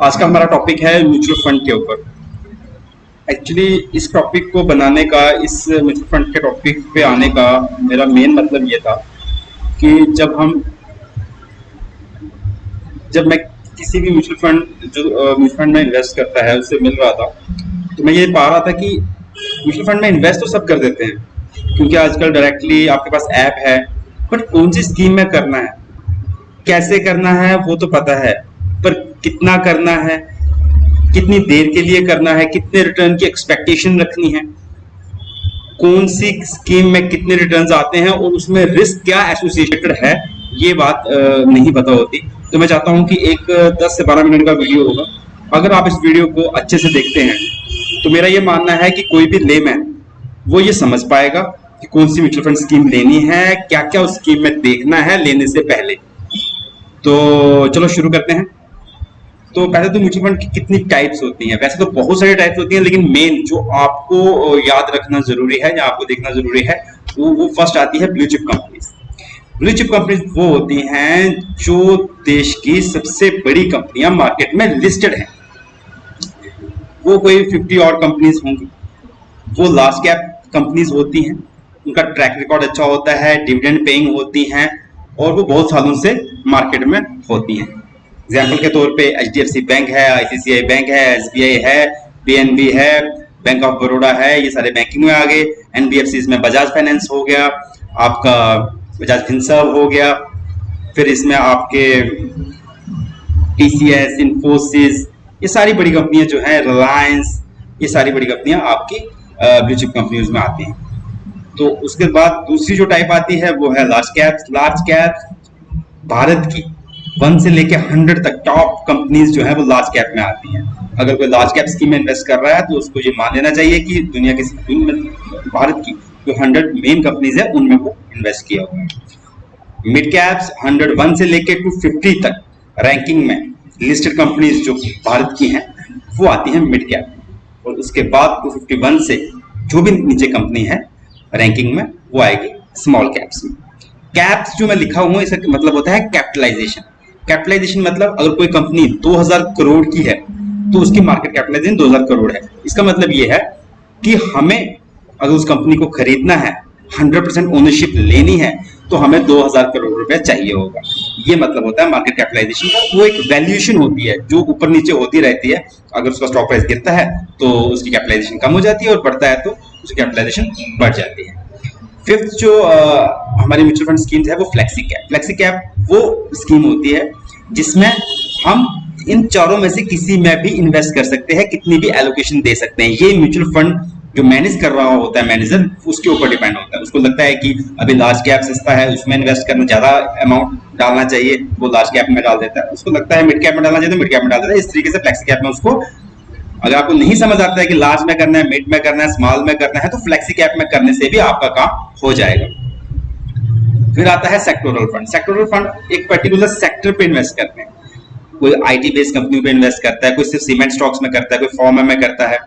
आज का हमारा टॉपिक है म्यूचुअल फंड के ऊपर। एक्चुअली इस टॉपिक को बनाने का, इस म्यूचुअल फंड के टॉपिक पे आने का मेरा मेन मतलब ये था कि जब मैं किसी भी म्यूचुअल फंड जो म्यूचुअल फंड में इन्वेस्ट करता है उससे मिल रहा था, तो मैं ये पा रहा था कि म्यूचुअल फंड में इन्वेस्ट तो सब कर देते हैं क्योंकि आजकल डायरेक्टली आपके पास ऐप है, बट कौन सी स्कीम में करना है, कैसे करना है वो तो पता है, पर कितना करना है, कितनी देर के लिए करना है, कितने रिटर्न की एक्सपेक्टेशन रखनी है, कौन सी स्कीम में कितने रिटर्न्स आते हैं और उसमें रिस्क क्या एसोसिएटेड है, ये बात नहीं पता होती। तो मैं चाहता हूं कि एक 10 से 12 मिनट का वीडियो होगा। अगर आप इस वीडियो को अच्छे से देखते हैं तो मेरा ये मानना है कि कोई भी लेमैन वो ये समझ पाएगा कि कौन सी म्यूचुअल फंड स्कीम लेनी है, क्या क्या उस स्कीम में देखना है लेने से पहले। तो चलो शुरू करते हैं। तो पहले तो म्यूचुअल फंड की कितनी टाइप्स होती हैं। वैसे तो बहुत सारी टाइप्स होती हैं, लेकिन मेन जो आपको याद रखना जरूरी है या आपको देखना जरूरी है वो फर्स्ट आती है blue chip companies. Blue chip companies वो होती हैं जो देश की सबसे बड़ी कंपनियां मार्केट में लिस्टेड हैं। वो कोई 50 और कंपनीज होंगी। वो लार्ज कैप कंपनीज होती हैं, उनका ट्रैक रिकॉर्ड अच्छा होता है, डिविडेंड पेइंग होती हैं और वो बहुत सालों से मार्केट में होती हैं। एग्जाम्पल के तौर पे HDFC बैंक है, ICICI बैंक है, SBI है, PNB है, बैंक ऑफ बड़ौदा है, ये सारे बैंकिंग में आ गए। NBFCs में बजाज फाइनेंस हो गया, आपका बजाज फिनसर्व हो गया, फिर इसमें आपके TCS, इन्फोसिस, ये सारी बड़ी कंपनियां जो हैं, रिलायंस, ये सारी बड़ी कंपनियां आपकी ब्लू चिप कंपनीज में आती हैं। तो उसके बाद दूसरी जो टाइप आती है वो है large cap. Large cap Bharat की 1 से लेके 100 तक टॉप कंपनीज जो है वो लार्ज कैप में आती हैं। अगर कोई लार्ज कैप स्कीम में इन्वेस्ट कर रहा है तो उसको ये मान लेना चाहिए कि दुनिया के भारत की जो 100 मेन कंपनीज है उनमें वो इन्वेस्ट किया हुआ है। मिड कैप्स 101 से लेके 250 तक रैंकिंग में लिस्टेड कंपनीज जो भारत की हैं वो आती हैं मिड कैप, और उसके बाद 251 से जो भी नीचे कंपनी है रैंकिंग में वो आएगी स्मॉल कैप्स में। कैप्स जो मैं लिखा हूं इसका मतलब होता है कैपिटलाइजेशन। कैपिटलाइजेशन मतलब अगर कोई कंपनी 2000 करोड़ की है तो उसकी मार्केट कैपिटलाइजेशन 2000 करोड़ है। इसका मतलब ये है कि हमें अगर उस कंपनी को खरीदना है, 100% ओनरशिप लेनी है, तो हमें 2000 करोड़ रुपए चाहिए होगा। ये मतलब होता है मार्केट कैपिटलाइजेशन का। वो एक वैल्यूएशन होती है जो ऊपर नीचे होती रहती है। अगर उसका स्टॉक प्राइस गिरता है तो उसकी कैपिटलाइजेशन कम हो जाती है और बढ़ता है तो उसकी कैपिटलाइजेशन बढ़ जाती है। फिफ्थ जो हमारी म्यूचुअल फंड स्कीम्स है वो फ्लेक्सी कैप। फ्लेक्सी कैप वो स्कीम होती है जिसमें हम इन चारों में से किसी में भी इन्वेस्ट कर सकते हैं, कितनी भी एलोकेशन दे सकते हैं। ये म्यूचुअल फंड जो मैनेज कर रहा होता है मैनेजर, उसके ऊपर डिपेंड होता है। उसको लगता है कि अभी लार्ज कैप सस्ता है, उसमें इन्वेस्ट करना, ज्यादा अमाउंट डालना चाहिए, वो लार्ज कैप में डाल देता है। उसको लगता है मिड कैप में डालना चाहिए तो मिड कैप में डाल देता है। इस तरीके से फ्लेक्सी कैप में उसको, अगर आपको नहीं समझ आता है कि लार्ज में करना है, मिड में करना है, स्मॉल में करना है, तो फ्लेक्सी कैप में करने से भी आपका काम हो जाएगा। फिर आता है सेक्टोरल फंड। सेक्टोरल फंड एक पर्टिकुलर सेक्टर पे इन्वेस्ट करते हैं। कोई IT बेस्ड कंपनी पे इन्वेस्ट करता है, कोई सिर्फ सीमेंट स्टॉक्स में करता है, कोई फार्मा में करता है।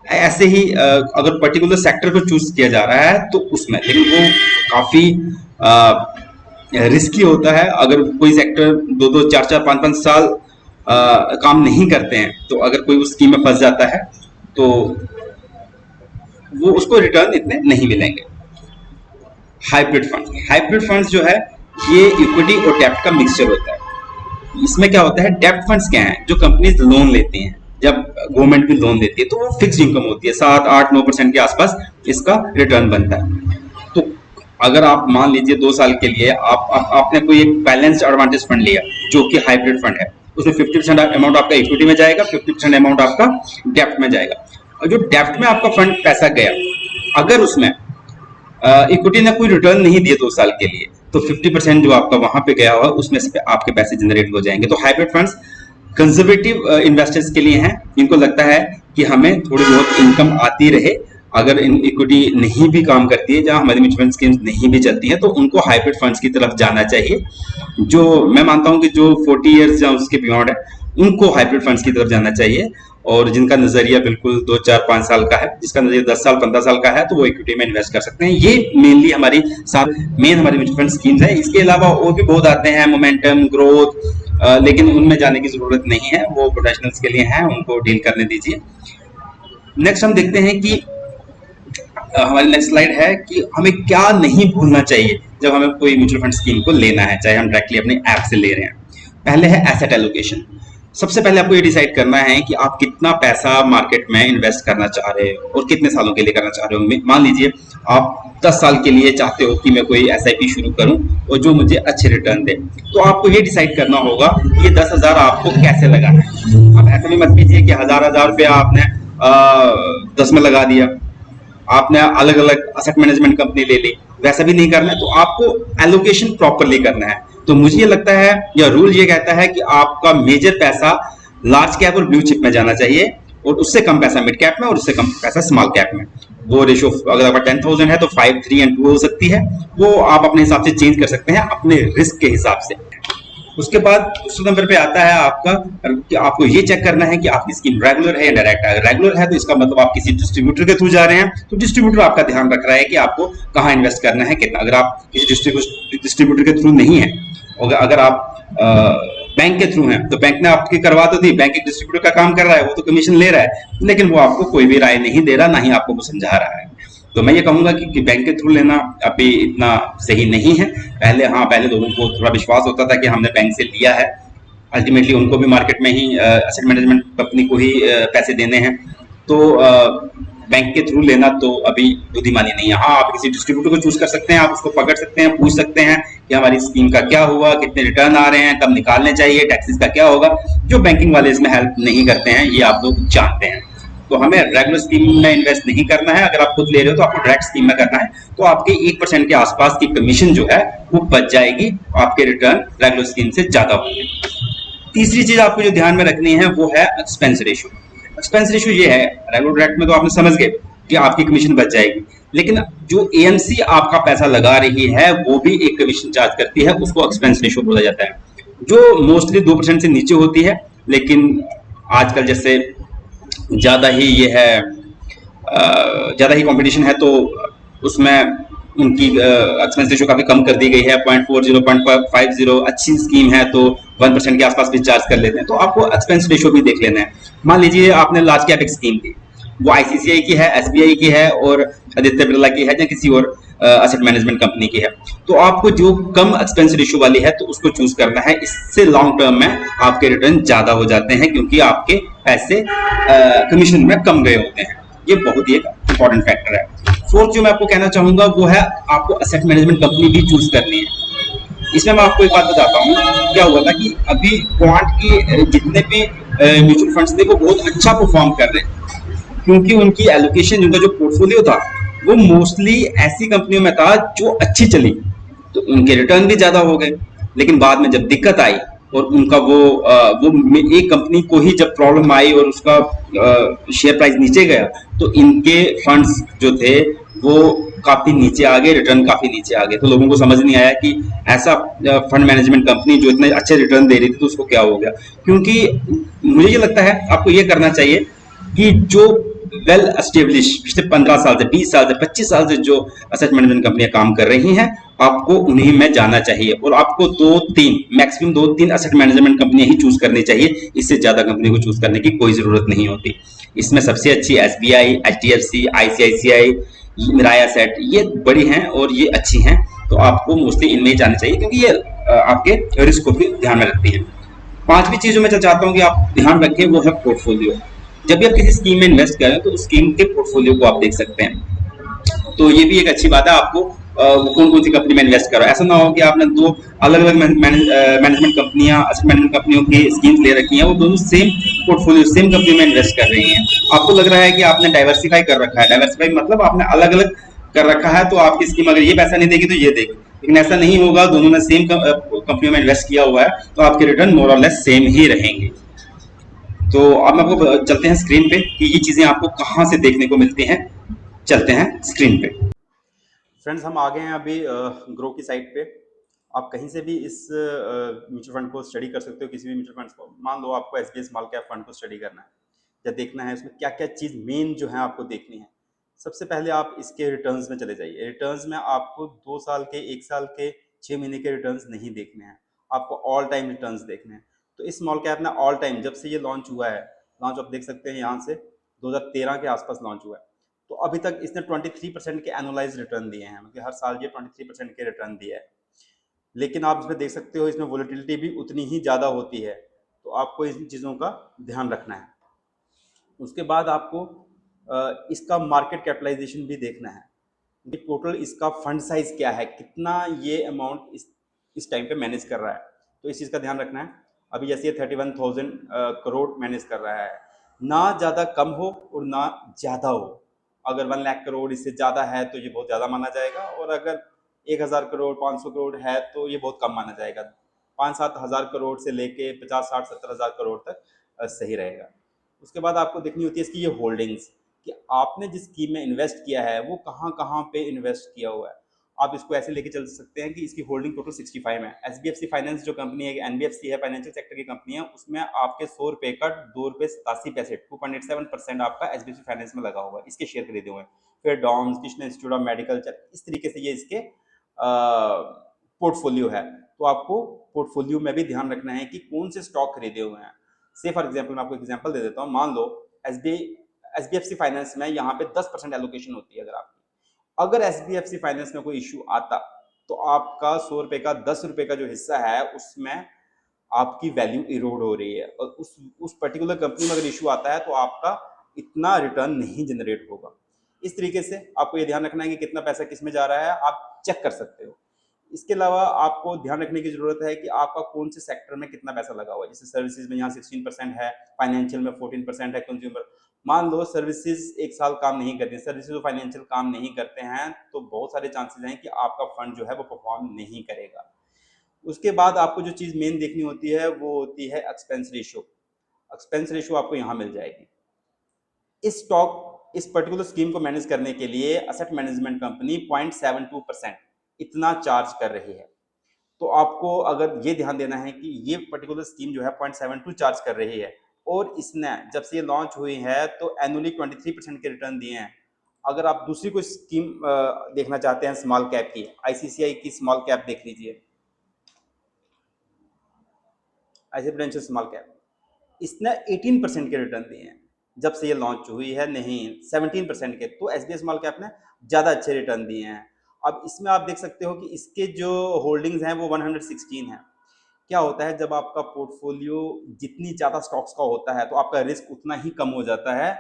ऐसे ही अगर पर्टिकुलर सेक्टर को चूज किया जा रहा है तो उसमें, लेकिन वो काफी रिस्की होता है। अगर कोई सेक्टर 2-2, 4-4, 5-5 साल काम नहीं करते हैं तो अगर कोई उस स्कीम में फंस जाता है तो वो उसको रिटर्न इतने नहीं मिलेंगे। Hybrid fund. हाइब्रिड फंड्स जो है ये इक्विटी और डेब्ट का मिक्सचर होता है। इसमें क्या होता है, डेब्ट फंड्स क्या हैं, जो कंपनीज लोन लेती हैं, जब गवर्नमेंट भी लोन देती है तो वो फिक्स्ड इनकम होती है, 7-8-9% के आसपास इसका रिटर्न बनता है। तो अगर आप मान लीजिए 2 साल के लिए आपने कोई एक बैलेंस्ड एडवांटेज फंड लिया जो कि हाइब्रिड फंड है, उसमें 50% अमाउंट आपका इक्विटी में जाएगा, 50% अमाउंट आपका डेब्ट में जाएगा। और जो डेब्ट में आपका फंड पैसा गया, अगर उसमें इक्विटी ने कोई रिटर्न नहीं दिया 2 साल के लिए, तो 50% जो आपका वहां पे गया हुआ उसमें से आपके पैसे जनरेट हो जाएंगे। तो हाइब्रिड फंड्स कंजर्वेटिव इन्वेस्टर्स के लिए हैं, जिनको लगता है कि हमें थोड़ी बहुत इनकम आती रहे। अगर इक्विटी नहीं भी काम करती है, जहां हमारी म्यूचुअल फंड स्कीम्स नहीं भी चलती हैं, तो उनको हाइब्रिड फंड्स की तरफ जाना चाहिए। जो मैं मानता हूं कि जो 40 इयर्स या उसके बियॉन्ड है उनको हाइब्रिड फंड्स की तरफ जाना चाहिए, और जिनका नजरिया बिल्कुल 2-4-5 साल का है, जिसका नजरिया 10 साल 15 साल का है, तो वो इक्विटी में इन्वेस्ट कर सकते हैं। ये मेनली हमारी म्यूचुअल फंड स्कीम्स है। इसके अलावा और भी बहुत आते हैं, मोमेंटम, ग्रोथ, लेकिन उनमें जाने की जरूरत नहीं है, वो प्रोफेशनल्स के लिए हैं, उनको डील करने दीजिए। नेक्स्ट हम देखते हैं कि हमारी नेक्स्ट स्लाइड है कि हमें क्या नहीं भूलना चाहिए जब हमें कोई म्यूचुअल फंड स्कीम को लेना है, चाहे हम डायरेक्टली अपने ऐप से ले रहे हैं। पहले है एसेट एलोकेशन। सबसे पहले आपको ये डिसाइड करना है कि आप कितना पैसा मार्केट में इन्वेस्ट करना चाह रहे हो और कितने सालों के लिए करना चाह रहे हो। मान लीजिए आप 10 साल के लिए चाहते हो कि मैं कोई एसआईपी शुरू करूं और जो मुझे अच्छे रिटर्न दे, तो आपको ये डिसाइड करना होगा कि ये 10,000 आपको कैसे लगाना है। आप ऐसा भी मत कीजिए कि हजार रुपया आपने 10 में लगा दिया, आपने अलग अलग असेट मैनेजमेंट कंपनी ले ली, वैसा भी नहीं करना है। तो आपको एलोकेशन प्रॉपरली करना है। तो मुझे ये लगता है, या रूल ये कहता है कि आपका मेजर पैसा लार्ज कैप और ब्लू चिप में जाना चाहिए और उससे कम पैसा मिड कैप में और उससे कम पैसा स्मॉल कैप में। वो रेशो अगर आपका 10,000 है तो 5, 3 एंड 2 हो सकती है, वो आप अपने हिसाब से चेंज कर सकते हैं अपने रिस्क के हिसाब से। उसके बाद दूसरे नंबर पे आता है आपका कि आपको ये चेक करना है कि आपकी स्कीम रेगुलर है या डायरेक्ट है। रेगुलर है तो इसका मतलब आप किसी डिस्ट्रीब्यूटर के थ्रू जा रहे हैं, तो डिस्ट्रीब्यूटर आपका ध्यान रख रहा है कि आपको कहाँ इन्वेस्ट करना है, कितना। अगर आप किसी डिस्ट्रीब्यूटर के थ्रू नहीं है, अगर आप बैंक के थ्रू हैं, तो बैंक ने आपकी करवा तो दी, बैंक एक डिस्ट्रीब्यूटर का काम कर रहा है, वो तो कमीशन ले रहा है, लेकिन वो आपको कोई भी राय नहीं दे रहा, ना ही आपको वो समझा रहा है। तो मैं ये कहूंगा कि बैंक के थ्रू लेना अभी इतना सही नहीं है। पहले लोगों को थोड़ा विश्वास होता था कि हमने बैंक से लिया है, अल्टीमेटली उनको भी मार्केट में ही एसेट मैनेजमेंट कंपनी को ही पैसे देने हैं। तो बैंक के थ्रू लेना तो अभी बुद्धिमानी नहीं है। हाँ, आप किसी डिस्ट्रीब्यूटर को चूज कर सकते हैं, आप उसको पकड़ सकते हैं, पूछ सकते हैं कि हमारी स्कीम का क्या हुआ, कितने रिटर्न आ रहे हैं, कब निकालने चाहिए, टैक्सेस का क्या होगा। जो बैंकिंग वाले इसमें हेल्प नहीं करते हैं, ये आप लोग जानते हैं। तो हमें रेगुलर स्कीम में इन्वेस्ट नहीं करना है। अगर आप खुद ले रहे हो तो आपको डायरेक्ट स्कीम में करना है, तो आपके 1% के आसपास की कमीशन जो है वो बच जाएगी, आपके रिटर्न रेगुलर स्कीम से ज्यादा होंगे। तीसरी चीज आपको जो ध्यान में रखनी है वो है एक्सपेंस रेशियो। एक्सपेंस रेशियो ये है, रेगुलर डायरेक्ट में तो आपने समझ गए कि आपकी कमीशन बच जाएगी, लेकिन जो एएमसी आपका पैसा लगा रही है वो भी एक कमीशन चार्ज करती है, उसको एक्सपेंस रेशियो बोला जाता है, जो मोस्टली 2% से नीचे होती है। लेकिन आजकल जैसे ज्यादा ही ये है, ज्यादा ही कंपटीशन है, तो उसमें उनकी एक्सपेंस रेशियो काफी कम कर दी गई है, 0.40, 0.50। अच्छी स्कीम है तो 1% के आसपास भी चार्ज कर लेते हैं। तो आपको एक्सपेंस रेशियो भी देख लेना है। मान लीजिए आपने लार्ज कैप एक स्कीम थी, वो आईसीसीआई की है, एसबीआई की है और आदित्य बिरला की है, या किसी और असेट मैनेजमेंट कंपनी की है, तो आपको जो कम एक्सपेंस रेशियो वाली है तो उसको चूज करना है। इससे लॉन्ग टर्म में आपके रिटर्न ज्यादा हो जाते हैं, क्योंकि आपके पैसे कमीशन में कम गए होते हैं। ये बहुत ही एक इंपॉर्टेंट फैक्टर है। फोर्थ जो मैं आपको कहना चाहूंगा वो है, आपको असेट मैनेजमेंट कंपनी भी चूज करनी है। इसमें मैं आपको एक बात बताता हूँ, क्या हुआ था कि अभी क्वांट की जितने भी म्यूचुअल फंड्स थे वो बहुत अच्छा परफॉर्म कर रहे हैं, क्योंकि उनकी एलोकेशन, उनका जो पोर्टफोलियो था वो मोस्टली ऐसी कंपनियों में था जो अच्छी चली, तो उनके रिटर्न भी ज्यादा हो गए। लेकिन बाद में जब दिक्कत आई और उनका वो एक कंपनी को ही जब प्रॉब्लम आई और उसका शेयर प्राइस नीचे गया, तो इनके फंड्स जो थे वो काफी नीचे आ गए, रिटर्न काफी नीचे आ गए। तो लोगों को समझ नहीं आया कि ऐसा फंड मैनेजमेंट कंपनी जो इतने अच्छे रिटर्न दे रही थी तो उसको क्या हो गया। क्योंकि मुझे ये लगता है आपको ये करना चाहिए कि जो वेल एस्टेब्लिश पिछले 15 साल से, 20 साल से, 25 साल से जो असेट मैनेजमेंट कंपनियां काम कर रही हैं, आपको उन्हीं में जाना चाहिए और आपको 2-3 मैक्सिमम 2-3 असेट मैनेजमेंट कंपनियां ही चूज करनी चाहिए। इससे ज्यादा कंपनी को चूज करने की कोई जरूरत नहीं होती। इसमें सबसे अच्छी एसबीआई, एचडीएफसी, आईसीआईसीआई, मिराया सेट, ये बड़ी हैं और ये अच्छी हैं, तो आपको मोस्टली इनमें ही जाना चाहिए, क्योंकि ये आपके रिस्क को भी ध्यान में रखती है। पांचवी चीज जो मैं चाहता हूँ कि आप ध्यान रखें वो है पोर्टफोलियो। जब भी आप किसी स्कीम में इन्वेस्ट करें तो उस स्कीम के पोर्टफोलियो को आप देख सकते हैं। तो ये भी एक अच्छी बात है, आपको कौन कौन सी कंपनी में इन्वेस्ट करो। ऐसा ना हो कि आपने दो अलग अलग मैनेजमेंट कंपनियां, असेट मैनेजमेंट कंपनियों की स्कीम्स ले रखी हैं, वो दोनों सेम पोर्टफोलियो, सेम कंपनी में इन्वेस्ट कर रही हैं। आपको लग रहा है कि आपने डाइवर्सिफाई कर रखा है, डाइवर्सिफाई मतलब आपने अलग अलग कर रखा है, तो आपकी स्कीम अगर ये पैसा नहीं देगी तो ये देगी, लेकिन ऐसा नहीं होगा। दोनों ने सेम कंपनियों में इन्वेस्ट किया हुआ है, तो आपके रिटर्न मोर और लेस सेम ही रहेंगे। तो अब मैं आपको चलते हैं स्क्रीन पे कि ये चीजें आपको कहाँ से देखने को मिलती हैं। चलते हैं स्क्रीन पे। फ्रेंड्स, हम आ गए हैं अभी ग्रो की साइट पे। आप कहीं से भी इस म्यूचुअल फंड को स्टडी कर सकते हो, किसी भी म्यूचुअल फंड को। मान लो आपको एसबीआई स्मॉल कैप फंड को स्टडी करना है या देखना है, उसमें क्या क्या चीज़ मेन जो है आपको देखनी है। सबसे पहले आप इसके रिटर्न्स में चले जाइए। रिटर्न्स में आपको 2 साल के, 1 साल के, 6 महीने के रिटर्न्स नहीं देखने हैं, आपको ऑल टाइम रिटर्न्स देखने हैं। तो इस स्मॉल कैप ने ऑल टाइम जब से ये लॉन्च हुआ है, लॉन्च आप देख सकते हैं यहाँ से 2013 के आसपास लॉन्च हुआ है, तो अभी तक इसने 23% के एनुअलाइज रिटर्न दिए हैं, मतलब हर साल ये 23% के रिटर्न दिया है। लेकिन आप इसमें देख सकते हो इसमें वोलेटिलिटी भी उतनी ही ज़्यादा होती है, तो आपको इन चीज़ों का ध्यान रखना है। उसके बाद आपको इसका मार्केट कैपिटलाइजेशन भी देखना है कि टोटल इसका फंड साइज क्या है, कितना ये अमाउंट इस टाइम पे मैनेज कर रहा है, तो इस चीज़ का ध्यान रखना है। अभी जैसे ये 31,000 करोड़ मैनेज कर रहा है, ना ज़्यादा कम हो और ना ज़्यादा हो। अगर 1 लाख करोड़ इससे ज़्यादा है तो ये बहुत ज़्यादा माना जाएगा, और अगर 1,000 करोड़ 500 करोड़ है तो ये बहुत कम माना जाएगा। 5-7 हज़ार करोड़ से लेके 50-60-70 हज़ार करोड़ तक सही रहेगा। उसके बाद आपको देखनी होती है इसकी ये होल्डिंग्स, कि आपने जिस स्कीम में इन्वेस्ट किया है वो कहाँ कहाँ पे इन्वेस्ट किया हुआ है। आप इसको ऐसे लेके चल सकते हैं कि इसकी होल्डिंग टोटल 65 है। एचडीएफसी फाइनेंस जो कंपनी है, एनबीएफसी है, फाइनेंशियल सेक्टर की कंपनी है, उसमें आपके 100 रुपए का 2 रुपये 87 पैसे 2.87% आपका एचडीएफसी फाइनेंस में लगा हुआ है, इसके शेयर खरीदे हुए हैं। फिर Doms, Krishna institute of medical, इस तरीके से ये इसके पोर्टफोलियो है। तो आपको पोर्टफोलियो में भी ध्यान रखना है कि कौन से स्टॉक खरीदे हुए हैं। से फॉर एग्जाम्पल मैं आपको एग्जाम्पल दे देता हूँ, मान लो एचडीएफसी फाइनेंस में यहाँ पे 10% एलोकेशन होती है। अगर एचडीएफसी फाइनेंस में कोई इश्यू आता तो आपका 100 रुपए का 10 रुपए का जो हिस्सा है उसमें आपकी वैल्यू इरोड हो रही है, और उस पर्टिकुलर कंपनी में अगर इशू आता है तो आपका इतना रिटर्न नहीं जनरेट होगा। इस तरीके से आपको ये ध्यान रखना है कि कितना पैसा किस में जा रहा है, आप चेक कर सकते हो। इसके अलावा आपको ध्यान रखने की जरूरत है कि आपका कौन से सेक्टर में कितना पैसा लगा हुआ है। जैसे सर्विसेज में यहाँ 16% है, फाइनेंशियल में 14% है, कंज्यूमर। मान लो सर्विसेज एक साल काम नहीं करती, सर्विसेज और फाइनेंशियल काम नहीं करते हैं, तो बहुत सारे चांसेस हैं कि आपका फंड जो है वो परफॉर्म नहीं करेगा। उसके बाद आपको जो चीज़ मेन देखनी होती है वो होती है एक्सपेंस रेशियो। एक्सपेंस रेशियो आपको यहाँ मिल जाएगी। इस पर्टिकुलर स्कीम को मैनेज करने के लिए असेट मैनेजमेंट कंपनी 0.72% इतना चार्ज कर रही है। तो आपको अगर ये ध्यान देना है कि ये पर्टिकुलर स्कीम जो है 0.72 चार्ज कर रही है, और इसने जब से ये लॉन्च हुई है तो एनुअली 23% के रिटर्न दिए हैं। अगर आप दूसरी कोई स्कीम देखना चाहते हैं स्मॉल कैप की, आईसीसीआई की स्मॉल कैप देख लीजिए, आईसी प्रूडेंशियल स्मॉल कैप, इसने 18% के रिटर्न दिए हैं जब से ये लॉन्च हुई है, नहीं 17% के। तो एसबीआई स्मॉल कैप ने ज़्यादा अच्छे रिटर्न दिए हैं। अब इसमें आप देख सकते हो कि इसके जो होल्डिंग्स हैं वो 116 है। क्या होता है जब आपका पोर्टफोलियो जितनी ज़्यादा स्टॉक्स का होता है तो आपका रिस्क उतना ही कम हो जाता है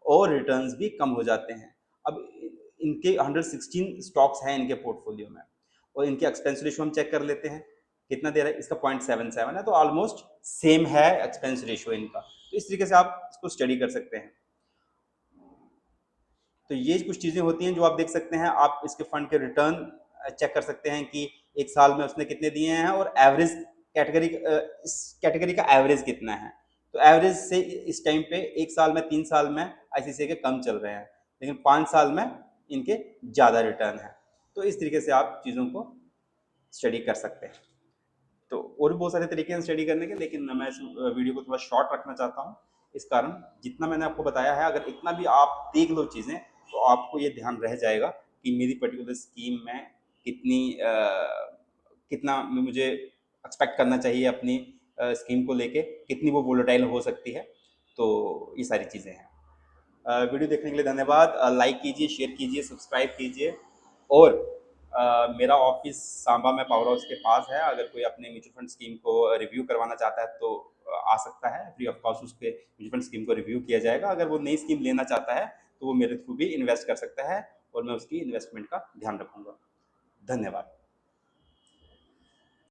और रिटर्न्स भी कम हो जाते हैं। अब इनके 116 स्टॉक्स हैं इनके पोर्टफोलियो में, और इनके एक्सपेंस रेशियो हम चेक कर लेते हैं कितना दे रहा है। इसका 0.77 है, तो ऑलमोस्ट सेम है एक्सपेंस रेशियो इनका। तो इस तरीके से आप इसको स्टडी कर सकते हैं। तो ये कुछ चीज़ें होती हैं जो आप देख सकते हैं। आप इसके फंड के रिटर्न चेक कर सकते हैं कि एक साल में उसने कितने दिए हैं, और एवरेज कैटेगरी इस कैटेगरी का एवरेज कितना है। तो एवरेज से इस टाइम पे एक साल में 3 साल में आईसीसीआई के कम चल रहे हैं, लेकिन 5 साल में इनके ज़्यादा रिटर्न है। तो इस तरीके से आप चीज़ों को स्टडी कर सकते हैं। तो और भी बहुत सारे तरीके हैं स्टडी करने के, लेकिन मैं इस वीडियो को थोड़ा शॉर्ट रखना चाहता हूँ। इस कारण जितना मैंने आपको बताया है, अगर इतना भी आप देख लो चीज़ें, तो आपको ये ध्यान रह जाएगा कि मेरी पर्टिकुलर स्कीम में कितनी कितना मुझे एक्सपेक्ट करना चाहिए अपनी स्कीम को लेके, कितनी वो वोलेटाइल हो सकती है। तो ये सारी चीज़ें हैं। वीडियो देखने के लिए धन्यवाद। लाइक कीजिए, शेयर कीजिए, सब्सक्राइब कीजिए, और मेरा ऑफिस सांबा में पावर हाउस के पास है। अगर कोई अपने म्यूचुअल फंड स्कीम को रिव्यू करवाना चाहता है तो आ सकता है, फ्री ऑफ कॉस्ट उसके म्यूचुअल फंड स्कीम को रिव्यू किया जाएगा। अगर वो नई स्कीम लेना चाहता है तो वो मेरे थ्रू भी इन्वेस्ट कर सकता है, और मैं उसकी इन्वेस्टमेंट का ध्यान रखूंगा। धन्यवाद।